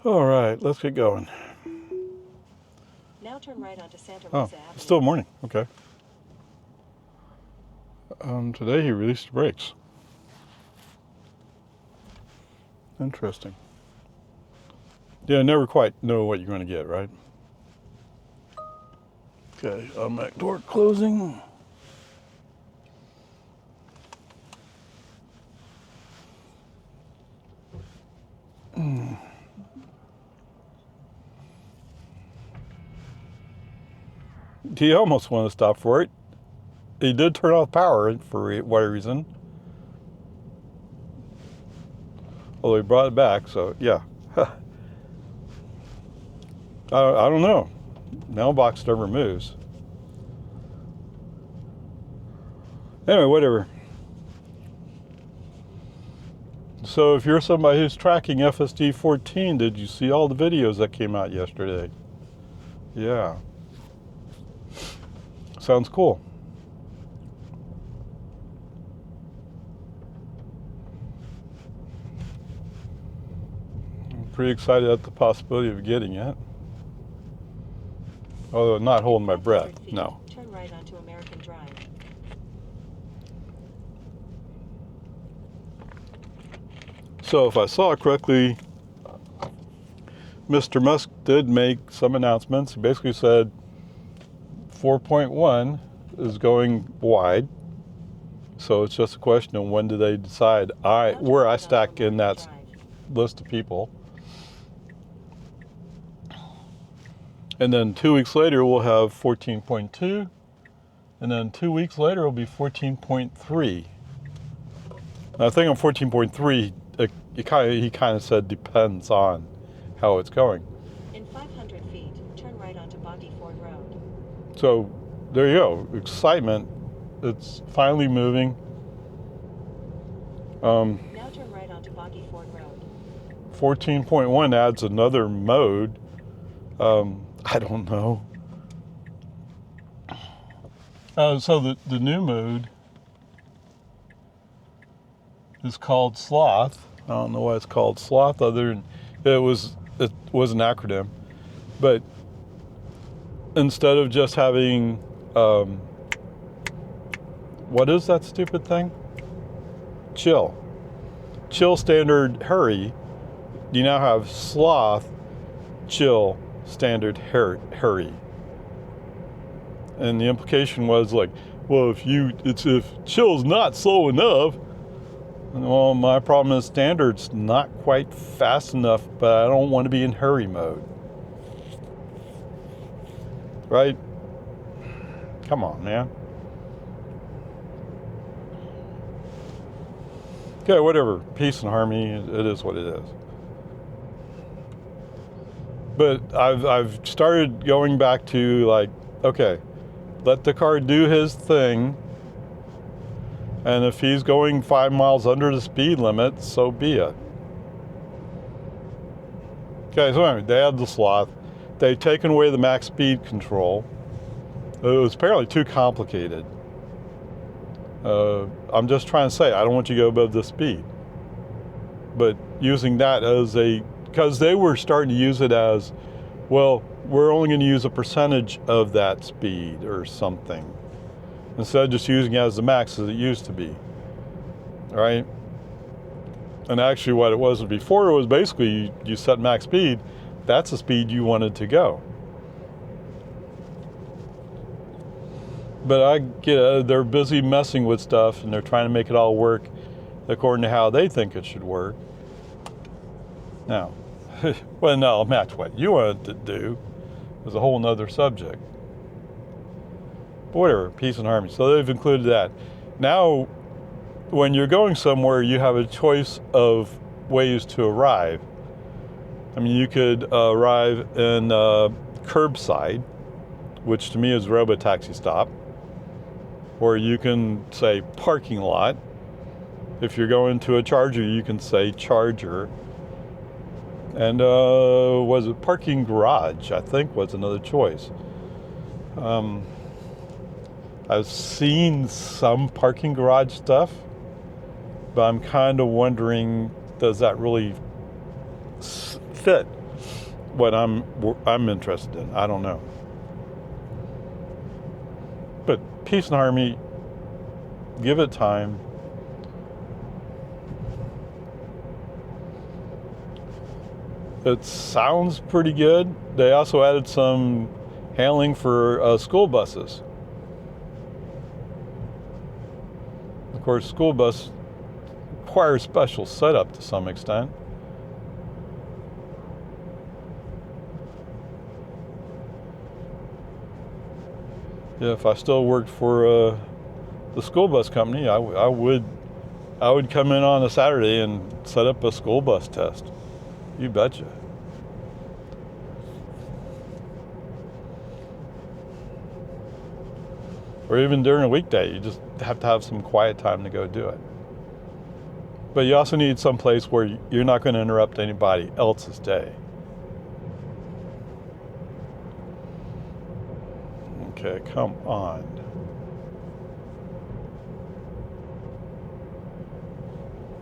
All right, let's get going. Now turn right onto Santa Rosa Avenue. It's still morning. Okay. Today he released the brakes. Interesting. Yeah, never quite know what you're going to get, right? Okay, automatic door closing. He almost wanted to stop for it. He did turn off power for whatever reason. Although he brought it back, so yeah. I don't know. Mailbox never moves. Anyway, whatever. So if you're somebody who's tracking FSD 14, did you see all the videos that came out yesterday? Yeah. Sounds cool. I'm pretty excited at the possibility of getting it. Although not holding my breath, no. Turn right onto American Drive. So if I saw it correctly, Mr. Musk did make some announcements. He basically said 4.1 is going wide. So it's just a question of when do they decide where I stack in that list of people. And then 2 weeks later, we'll have 14.2. And then 2 weeks later, it'll be 14.3. I think on 14.3, he kind of said depends on how it's going. In 500 feet, turn right onto Boggy Ford Road. So there you go. Excitement. It's finally moving. Now turn right onto Boggy Ford Road. 14.1 adds another mode. I don't know. So the new mode is called Sloth. I don't know why it's called Sloth other than it was an acronym. But instead of just having what is that stupid thing? Chill, standard, hurry. You now have Sloth, chill, standard, hurry. And the implication was like, well, if chill's not slow enough, well, my problem is standard's not quite fast enough, but I don't want to be in hurry mode. Right? Come on, man. Okay, whatever. Peace and harmony, it is what it is. But I've started going back to like, okay, let the car do his thing. And if he's going 5 miles under the speed limit, so be it. Okay, so anyway, they had the Sloth. They've taken away the max speed control. It was apparently too complicated. I'm just trying to say, I don't want you to go above this speed. But using that as because they were starting to use it as, well, we're only going to use a percentage of that speed or something, instead of just using it as the max as it used to be, right? And actually what it was before, it was basically you set max speed, that's the speed you wanted to go. But I get they're busy messing with stuff and they're trying to make it all work according to how they think it should work. Now, well, no, match what you wanted to do is a whole nother subject. But whatever, peace and harmony. So they've included that. Now, when you're going somewhere, you have a choice of ways to arrive. I mean, you could arrive in curbside, which to me is Robotaxi Stop. Or you can say parking lot. If you're going to a charger, you can say charger. And was it parking garage, I think was another choice. I've seen some parking garage stuff, but I'm kind of wondering, does that really fit what I'm interested in. I don't know. But peace and harmony, give it time. It sounds pretty good. They also added some handling for school buses. Of course, school bus requires special setup to some extent. Yeah, if I still worked for the school bus company, I would come in on a Saturday and set up a school bus test. You betcha. Or even during a weekday, you just have to have some quiet time to go do it. But you also need some place where you're not going to interrupt anybody else's day. Okay, come on.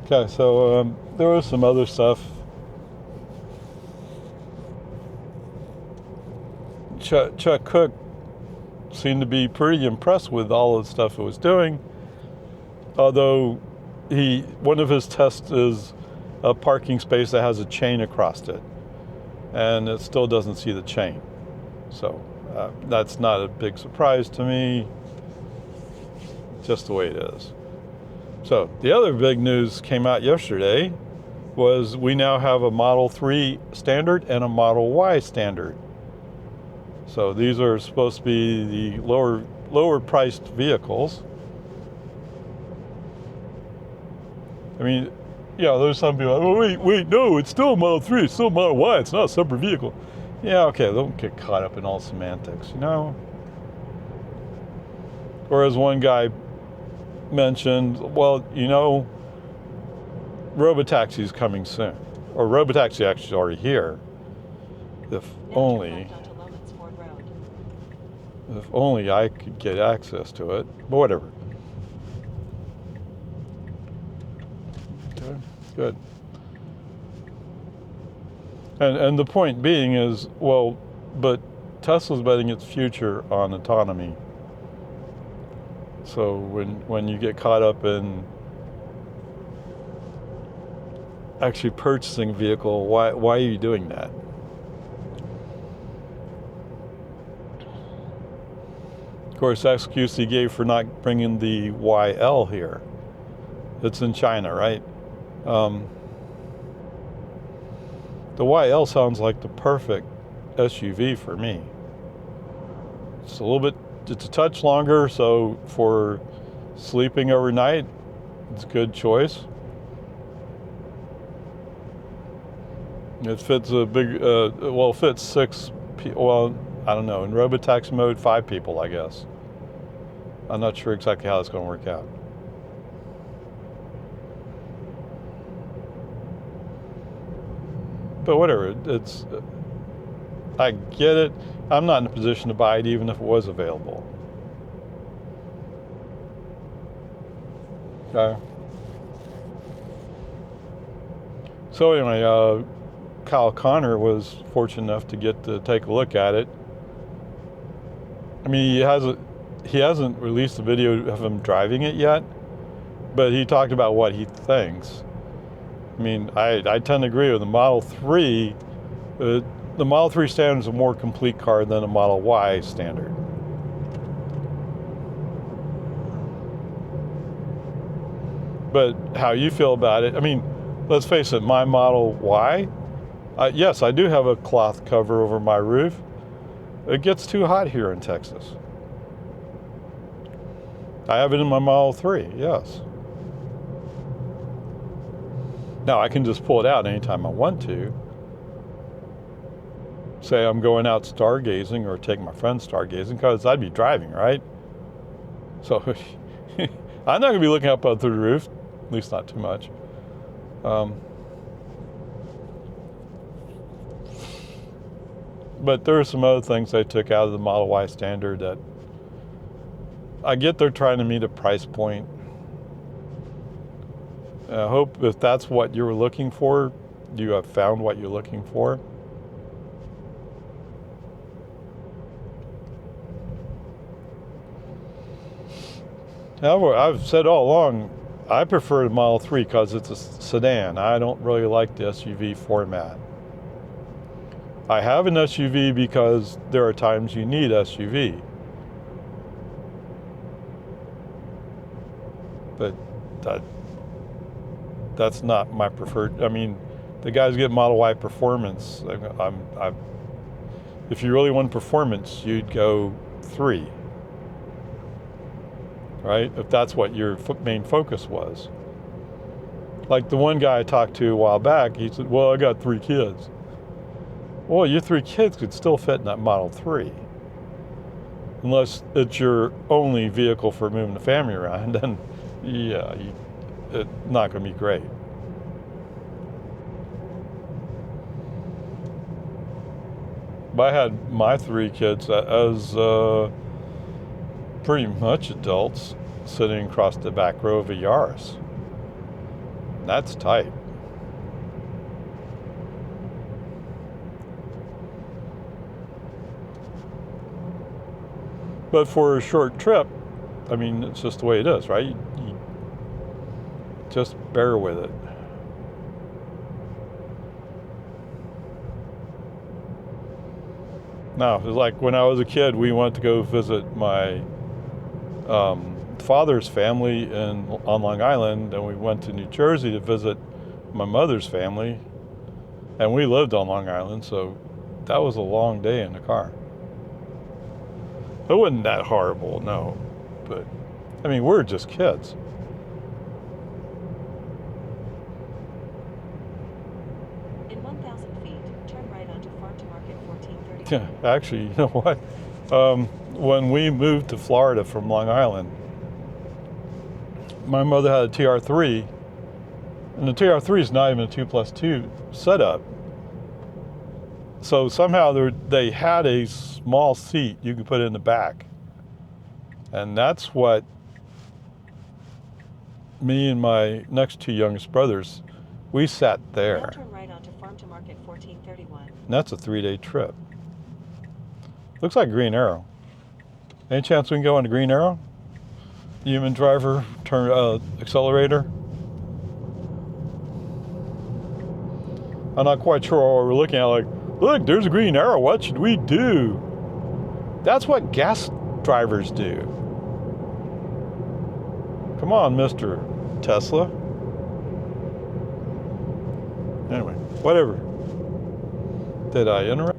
Okay, so there was some other stuff. Chuck Cook seemed to be pretty impressed with all of the stuff it was doing, although one of his tests is a parking space that has a chain across it, and it still doesn't see the chain. So that's not a big surprise to me, just the way it is. So the other big news came out yesterday was we now have a Model 3 standard and a Model Y standard. So these are supposed to be the lower priced vehicles. I mean, yeah, there's some people like, oh, wait, no, it's still a Model 3, it's still a Model Y, it's not a separate vehicle. Yeah, okay, don't get caught up in all semantics, you know? Or as one guy mentioned, well, you know, Robotaxi is coming soon. Or Robotaxi actually is already here. If only I could get access to it, but whatever. Okay, good. And the point being is, well, but Tesla's betting its future on autonomy. So when you get caught up in actually purchasing a vehicle, why are you doing that? Of course, the excuse he gave for not bringing the YL here. It's in China, right? The YL sounds like the perfect SUV for me. It's a touch longer, so for sleeping overnight, it's a good choice. It fits it fits 6 people, well, I don't know, in Robotaxi mode, 5 people, I guess. I'm not sure exactly how it's going to work out. But whatever, I get it. I'm not in a position to buy it even if it was available. Okay. So anyway, Kyle Connor was fortunate enough to get to take a look at it. I mean, he hasn't released a video of him driving it yet, but he talked about what he thinks. I mean, I tend to agree with the Model 3. The Model 3 standard is a more complete car than a Model Y standard. But how you feel about it, I mean, let's face it, my Model Y, yes, I do have a cloth cover over my roof. It gets too hot here in Texas. I have it in my Model 3, yes. Now, I can just pull it out anytime I want to. Say I'm going out stargazing or take my friends stargazing, because I'd be driving, right? So I'm not going to be looking up through the roof, at least not too much. But there are some other things they took out of the Model Y standard that I get they're trying to meet a price point. I hope if that's what you were looking for, you have found what you're looking for. However, I've said all along, I prefer the Model 3 because it's a sedan. I don't really like the SUV format. I have an SUV because there are times you need SUV. But that's not my preferred. I mean, the guys get Model Y performance. If you really want performance, you'd go 3. Right? If that's what your main focus was. Like the one guy I talked to a while back, he said, well, I got 3 kids. Well, your 3 kids could still fit in that Model 3. Unless it's your only vehicle for moving the family around, then yeah, it's not going to be great. But I had my 3 kids as pretty much adults sitting across the back row of a Yaris. That's tight. But for a short trip, I mean, it's just the way it is, right? You just bear with it. Now, it was like when I was a kid, we went to go visit my father's family on Long Island, and we went to New Jersey to visit my mother's family, and we lived on Long Island, so that was a long day in the car. It wasn't that horrible, no, but I mean, we're just kids. In 1,000 feet, turn right onto Farm to Market 1430. Yeah, actually, you know what? When we moved to Florida from Long Island, my mother had a TR3, and the TR3 is not even a 2+2 setup. So somehow they had a small seat you could put in the back. And that's what me and my next 2 youngest brothers, we sat Now there. turn right onto Farm to Market 1431. And that's a 3-day trip. Looks like Green Arrow. Any chance we can go on to Green Arrow? Human driver, turn accelerator. I'm not quite sure what we're looking at. Like, look, there's a green arrow. What should we do? That's what gas drivers do. Come on, Mr. Tesla. Anyway, whatever. Did I interrupt?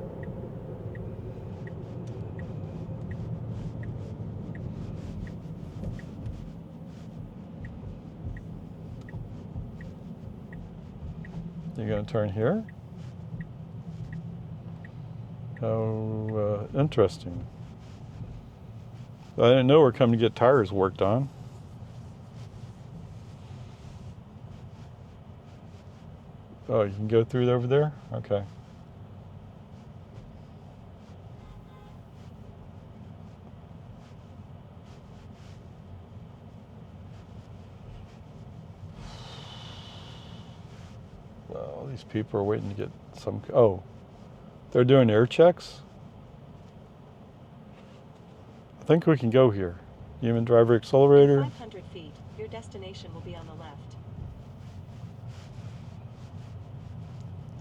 You're going to turn here? Oh, interesting. I didn't know we're coming to get tires worked on. Oh, you can go through over there? Okay. Well, these people are waiting to get some... Oh, they're doing air checks? I think we can go here. Human driver accelerator. In 500 feet, your destination will be on the left.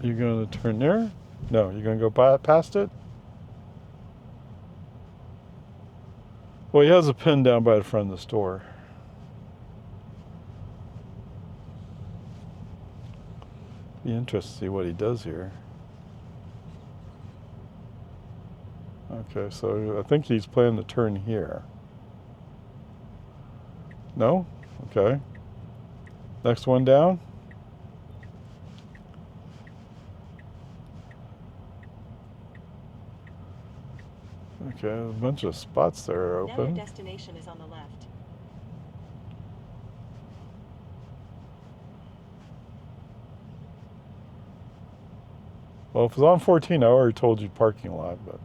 You're going to turn there? No, you're going to go past it? Well, he has a pin down by the front of the store. Be interested to see what he does here. Okay, so I think he's planning to turn here. No? Okay. Next one down. Okay, a bunch of spots there are Now your open. destination is on the left. Well, if it's on 14, I already told you parking lot, but...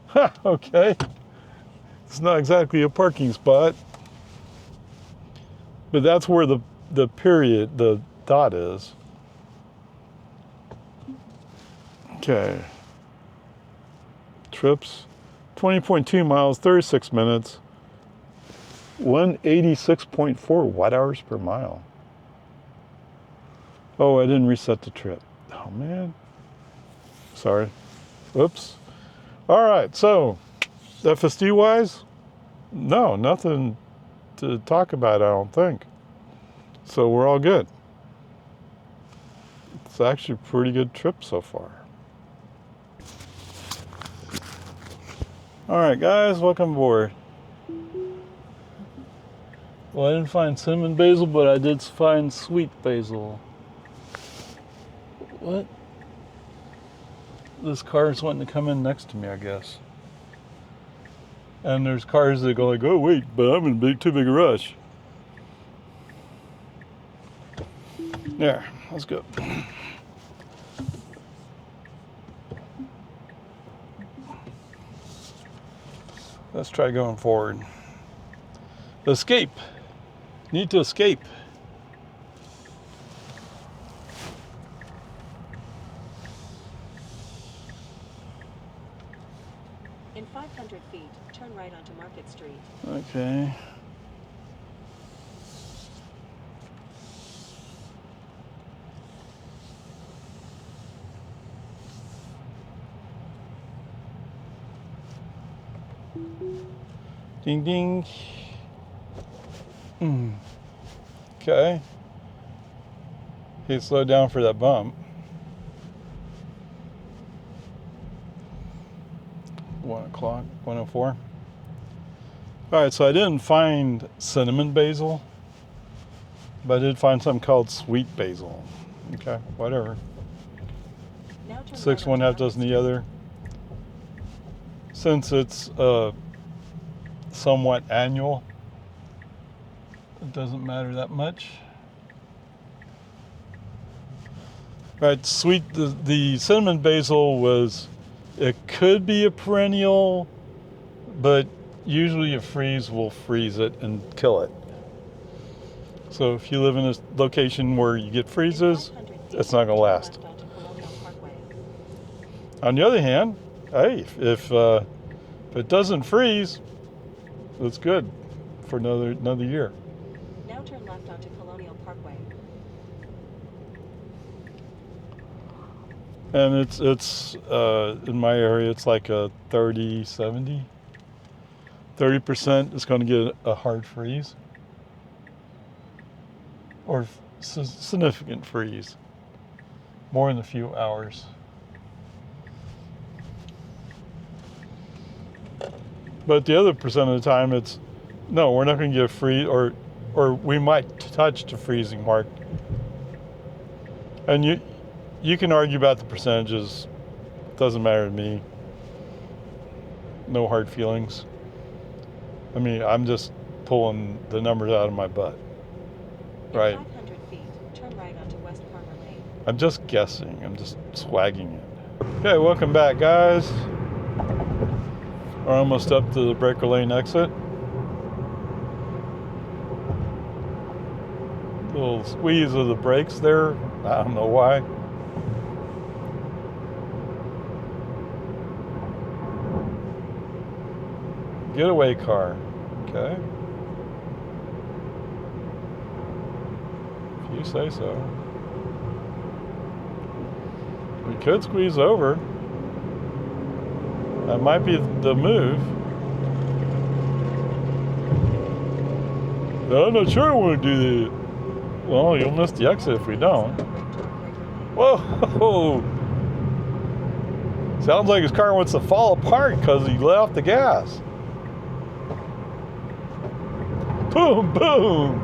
Ha, okay. It's not exactly a parking spot. But that's where the period, the dot is. Okay. Trips, 20.2 miles, 36 minutes, 186.4 watt hours per mile. Oh, I didn't reset the trip. Oh man. Sorry. Whoops. All right, so FSD wise, no, nothing to talk about, I don't think. So we're all good. It's actually a pretty good trip so far. All right, guys, welcome aboard. Well, I didn't find cinnamon basil, but I did find sweet basil. What? This car is wanting to come in next to me, I guess. And there's cars that go like, oh wait, but I'm in too big a rush. There, let's go. Let's try going forward. Escape. Need to escape. In 500 feet, turn right onto Market Street. Okay. Ding ding. Okay. He slowed down for that bump. 1 o'clock, 1:04. All right, so I didn't find cinnamon basil, but I did find something called sweet basil. Okay, whatever. Now turn 6 right one, onto half dozen the other. Since it's somewhat annual, it doesn't matter that much. Right, sweet, the cinnamon basil was, it could be a perennial, but usually a freeze will freeze it and kill it. So if you live in a location where you get freezes, it's not going to last. On the other hand, hey, if it doesn't freeze, it's good for another year. Now turn left onto Colonial Parkway. And it's in my area, it's like a 30-70. 30% is going to get a hard freeze or significant freeze, more in a few hours. But the other percent of the time, it's no, we're not going to get a freeze, or we might touch the freezing mark. And you can argue about the percentages. Doesn't matter to me. No hard feelings. I mean, I'm just pulling the numbers out of my butt. Right. In 500 feet, turn right onto West Farmer Lane. I'm just guessing. I'm just swagging it. Okay, welcome back, guys. We're almost up to the breaker lane exit. Little squeeze of the brakes there. I don't know why. Getaway car. Okay. If you say so. We could squeeze over. That might be the move. I'm not sure I want to do that. Well, you'll miss the exit if we don't. Whoa! Sounds like his car wants to fall apart because he let off the gas. Boom, boom!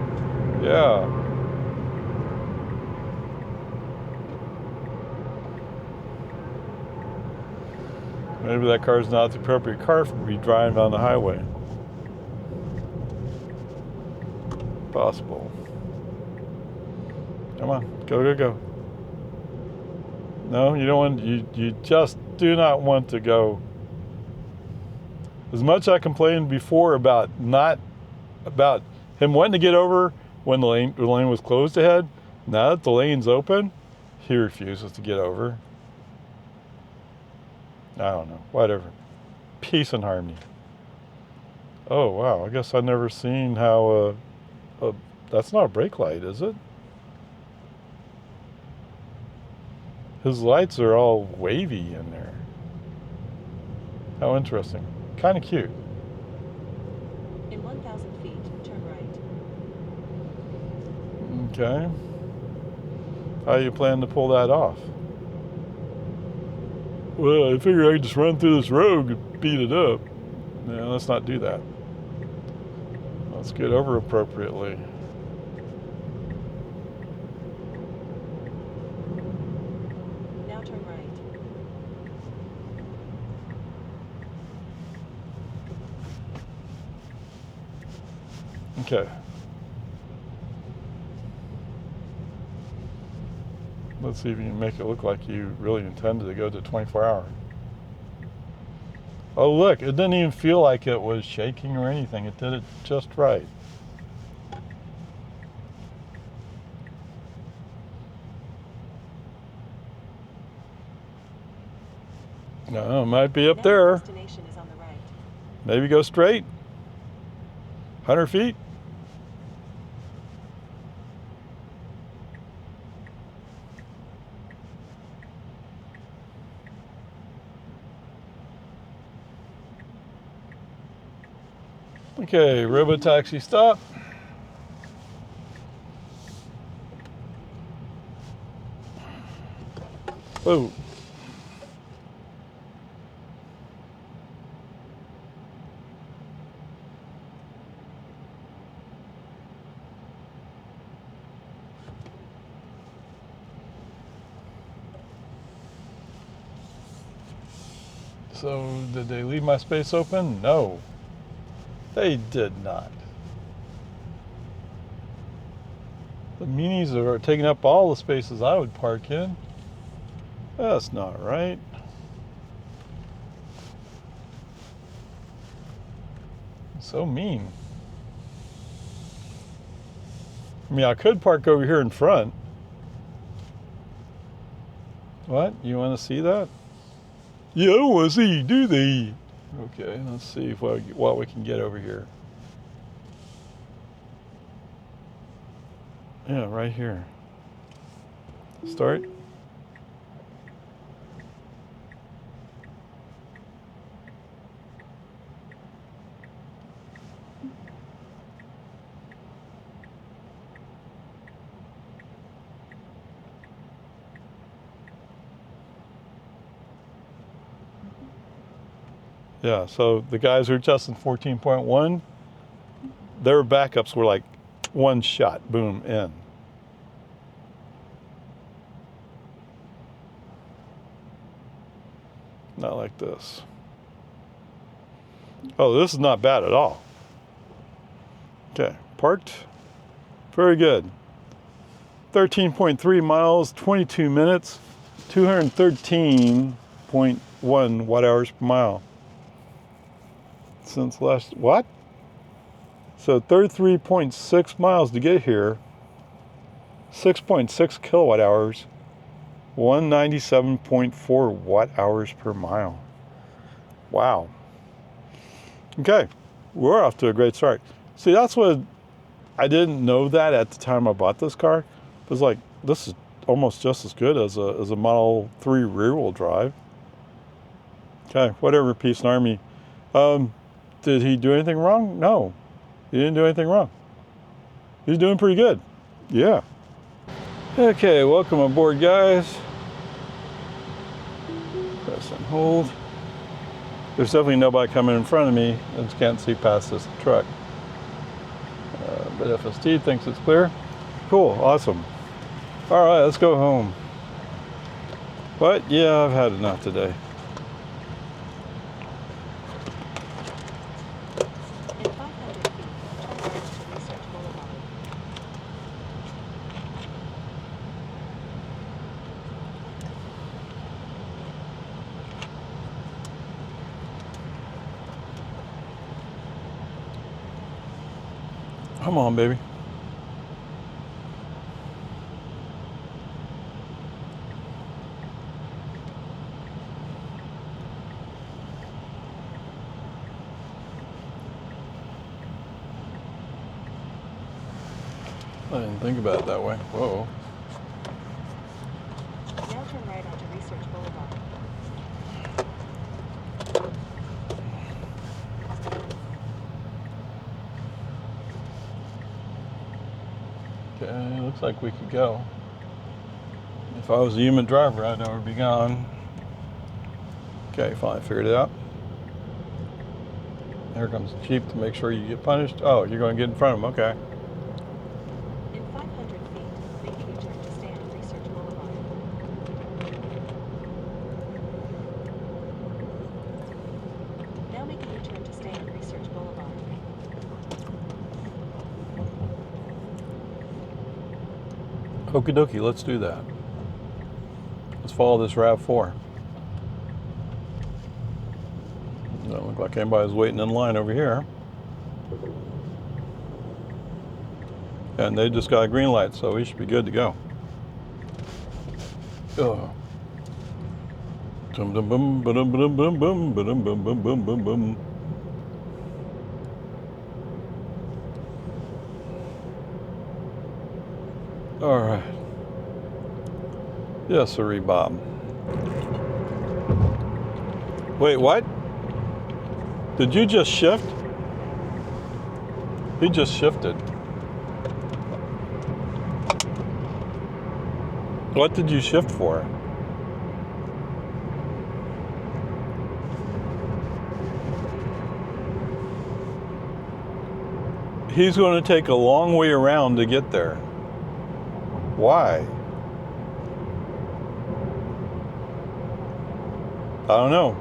Yeah. Maybe that car's not the appropriate car for me driving on the highway. Possible. Come on, go. No, you don't want, you just do not want to go. As much I complained before about him wanting to get over when the lane was closed ahead. Now that the lane's open, he refuses to get over. I don't know, whatever. Peace and harmony. Oh wow, I guess I've never seen how that's not a brake light, is it? His lights are all wavy in there. How interesting. Kind of cute. In 1,000 feet, turn right. Okay. How you plan to pull that off? Well, I figure I could just run through this road and beat it up. No, let's not do that. Let's get over appropriately. Now turn right. Okay. Let's see if you can make it look like you really intended to go to 24-hour. Oh look, it didn't even feel like it was shaking or anything. It did it just right. No, it might be up Now there. your destination is on the right. Maybe go straight. 100 feet. Okay, Robotaxi Stop. Whoa. So, did they leave my space open? No, they did not. The minis are taking up all the spaces I would park in. That's not right. So mean. I mean, I could park over here in front. What? You want to see that? Yeah, I want to see you do that. Okay, let's see if what we can get over here. Yeah, right here. Start. Yeah, so the guys who are testing 14.1, their backups were like one shot, boom, in. Not like this. Oh, this is not bad at all. Okay, parked. Very good. 13.3 miles, 22 minutes, 213.1 watt hours per mile. Since last, what? So 33.6 miles to get here, 6.6 kilowatt hours, 197.4 watt hours per mile. Wow. Okay, we're off to a great start. See, that's what, I didn't know that at the time I bought this car. It was like, this is almost just as good as a Model 3 rear-wheel drive. Okay, whatever, peace and army. Did he do anything wrong? No, he didn't do anything wrong. He's doing pretty good. Yeah. Okay, welcome aboard, guys. Press and hold. There's definitely nobody coming in front of me. I just can't see past this truck. But FST thinks it's clear. Cool, awesome. All right, let's go home. What? Yeah, I've had enough today. In 500 feet, turn right onto Research Boulevard. Come on, baby. I didn't think about it that way. Whoa. Now turn right onto Research Boulevard. Okay, looks like we could go. If I was a human driver, I'd already be gone. Okay, finally figured it out. Here comes the Jeep to make sure you get punished. Oh, you're going to get in front of him. Okay. In 500 feet, make a U-turn to stay on Research Boulevard. Now make a U-turn to stay on Research Boulevard. Okie dokie, let's do that. Let's follow this RAV4. Doesn't look like anybody's waiting in line over here. And they just got a green light, so we should be good to go. Oh. Dum dum bum ba-dum ba-dum bum bum ba-dum bum bum bum bum bum. All right. Yes, sirree, Bob. Wait, what? Did you just shift? He just shifted. What did you shift for? He's going to take a long way around to get there. Why? I don't know.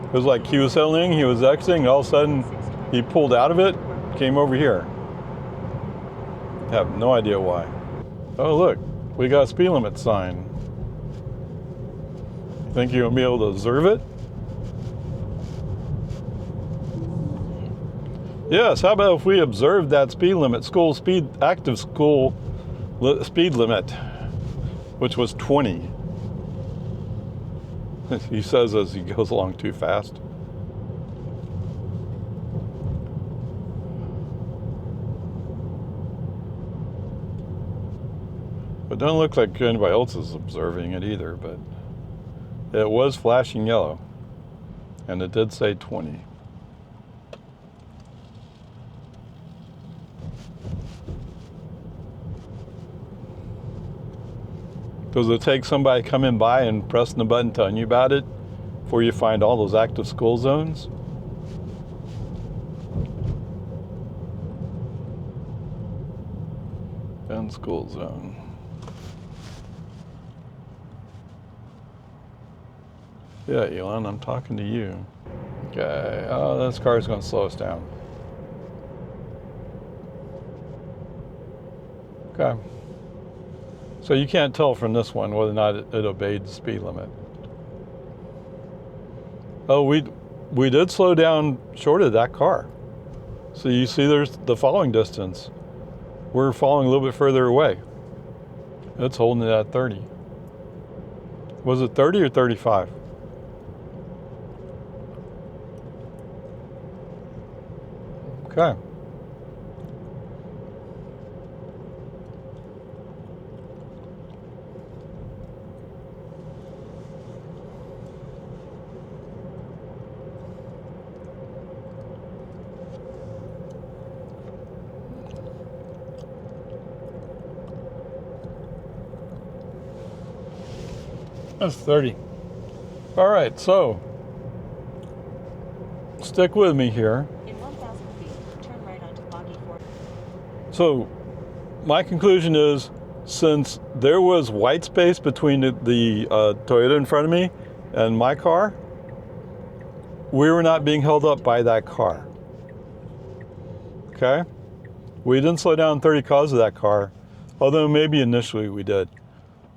It was like he was settling, he was exiting, and all of a sudden he pulled out of it, came over here. I have no idea why. Oh look, we got a speed limit sign. Think you'll be able to observe it? Yes, how about if we observed that speed limit, active school speed limit, which was 20. He says as he goes along too fast. It doesn't look like anybody else is observing it either, but it was flashing yellow, and it did say 20. Does it take somebody coming by and pressing the button telling you about it before you find all those active school zones? And school zone. Yeah, Elon, I'm talking to you. Okay, oh, this car's going to slow us down. Okay. So you can't tell from this one whether or not it obeyed the speed limit. Oh, we did slow down short of that car. So you see there's the following distance. We're following a little bit further away. It's holding it at 30. Was it 30 or 35? Okay. That's 30. All right, so stick with me here. In 1,000 feet, turn right onto Boggy Ford. So my conclusion is, since there was white space between the Toyota in front of me and my car, we were not being held up by that car. Okay? We didn't slow down 30 because of that car, although maybe initially we did.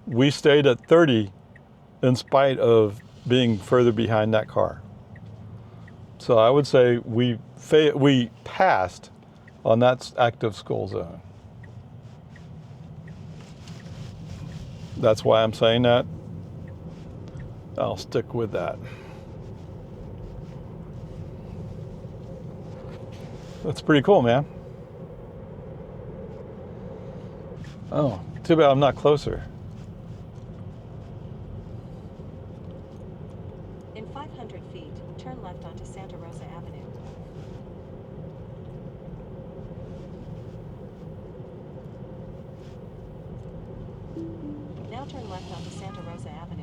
We stayed at 30 in spite of being further behind that car. So I would say we passed on that active school zone. That's why I'm saying that. I'll stick with that. That's pretty cool, man. Oh, too bad I'm not closer. In 500 feet, turn left onto Santa Rosa Avenue. Now turn left onto Santa Rosa Avenue.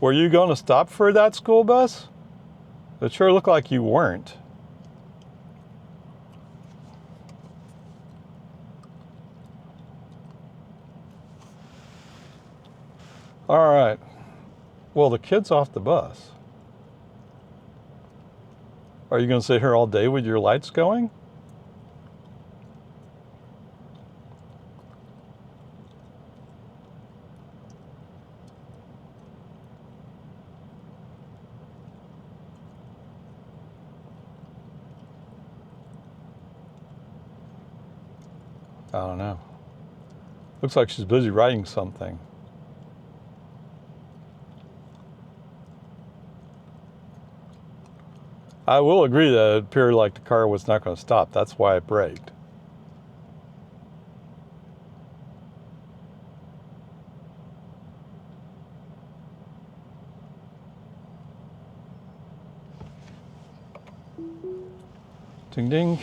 Were you going to stop for that school bus? It sure looked like you weren't. All right. Well, the kid's off the bus. Are you going to sit here all day with your lights going? I don't know. Looks like she's busy writing something. I will agree that it appeared like the car was not going to stop. That's why it braked. Ding ding.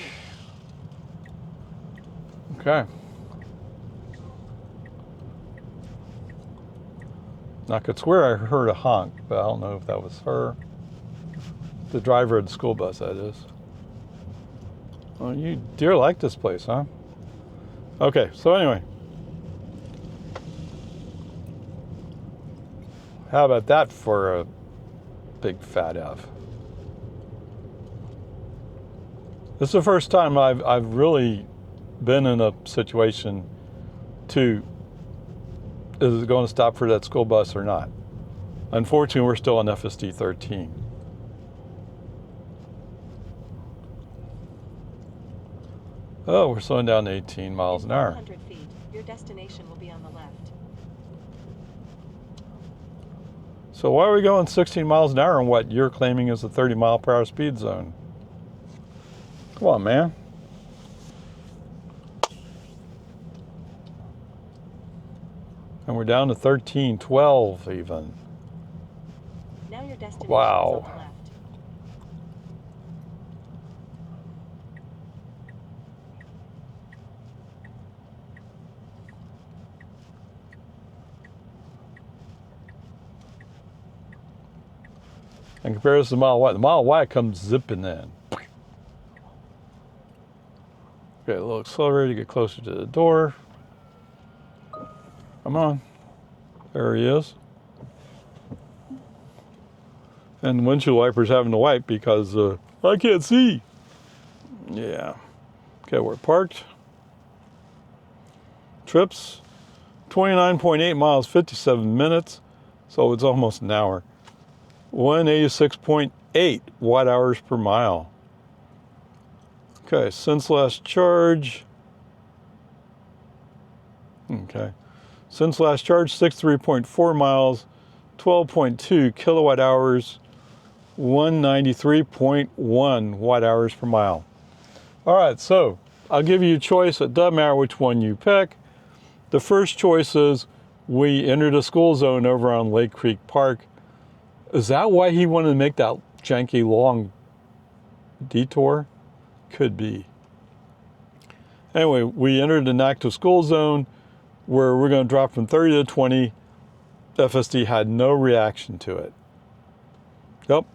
Okay. I could swear I heard a honk, but I don't know if that was her. The driver of the school bus, that is. Well, you dear like this place, huh? Okay, so anyway. How about that for a big fat F? This is the first time I've really been in a situation to, is it going to stop for that school bus or not? Unfortunately, we're still on FSD 13. Oh, we're slowing down to 18 miles an hour. 100 feet, your destination will be on the left. So why are we going 16 miles an hour in what you're claiming is a 30 mile per hour speed zone? Come on, man. And we're down to 13, 12 even. Now your destination Wow. is on the left. In comparison to the Model Y, the Model Y comes zipping in. Okay, a little accelerator to get closer to the door. Come on. There he is. And the windshield wiper's having to wipe because I can't see. Yeah. Okay, we're parked. Trips, 29.8 miles, 57 minutes. So it's almost an hour. 186.8 watt hours per mile. Okay, since last charge. Okay. Since last charge, 63.4 miles, 12.2 kilowatt hours, 193.1 watt hours per mile. All right, so I'll give you a choice. It doesn't matter which one you pick. The first choice is we entered a school zone over on Lake Creek Park. Is that why he wanted to make that janky long detour? Could be. Anyway, we entered an active school zone where we're going to drop from 30 to 20. FSD had no reaction to it. Yep,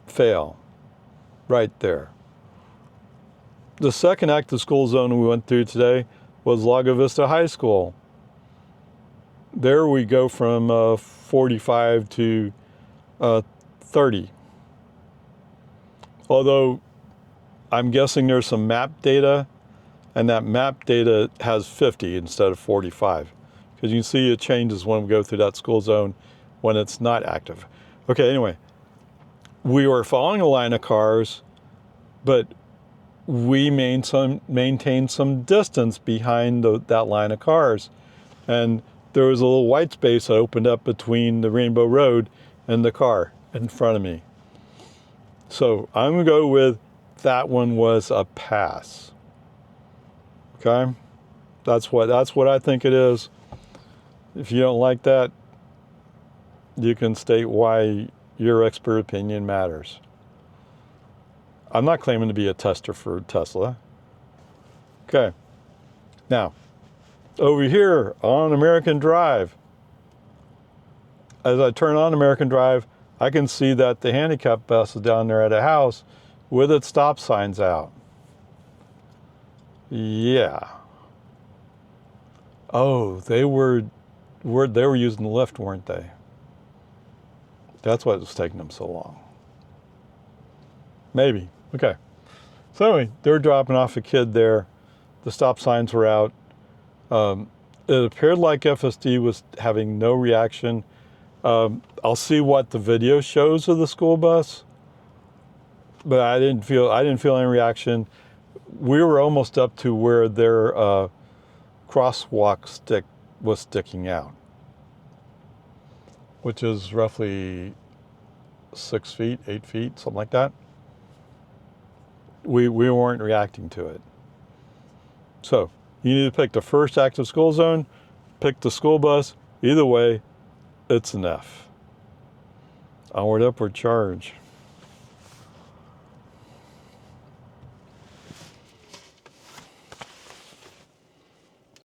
fail. Right there. The second active school zone we went through today was Lago Vista High School. There we go from 45 to 30. Although I'm guessing there's some map data, and that map data has 50 instead of 45. Because you can see it changes when we go through that school zone when it's not active. Okay, anyway, we were following a line of cars, but we maintained some distance behind that line of cars. And there was a little white space that opened up between the Rainbow Road and the car in front of me. So I'm going to go with that one was a pass. Okay? That's what I think it is. If you don't like that, you can state why your expert opinion matters. I'm not claiming to be a tester for Tesla. Okay. Now, over here on American Drive, as I turn on American Drive, I can see that the handicap bus is down there at a house with its stop signs out. Yeah. Oh, they were using the lift, weren't they? That's why it was taking them so long. Maybe. Okay. So anyway, they were dropping off a kid there. The stop signs were out. It appeared like FSD was having no reaction. I'll see what the video shows of the school bus, but I didn't feel any reaction. We were almost up to where their crosswalk stick was sticking out, which is roughly 6 feet, 8 feet, something like that. We weren't reacting to it. So you need to pick the first active school zone, pick the school bus. Either way, it's an F. Onward, upward charge.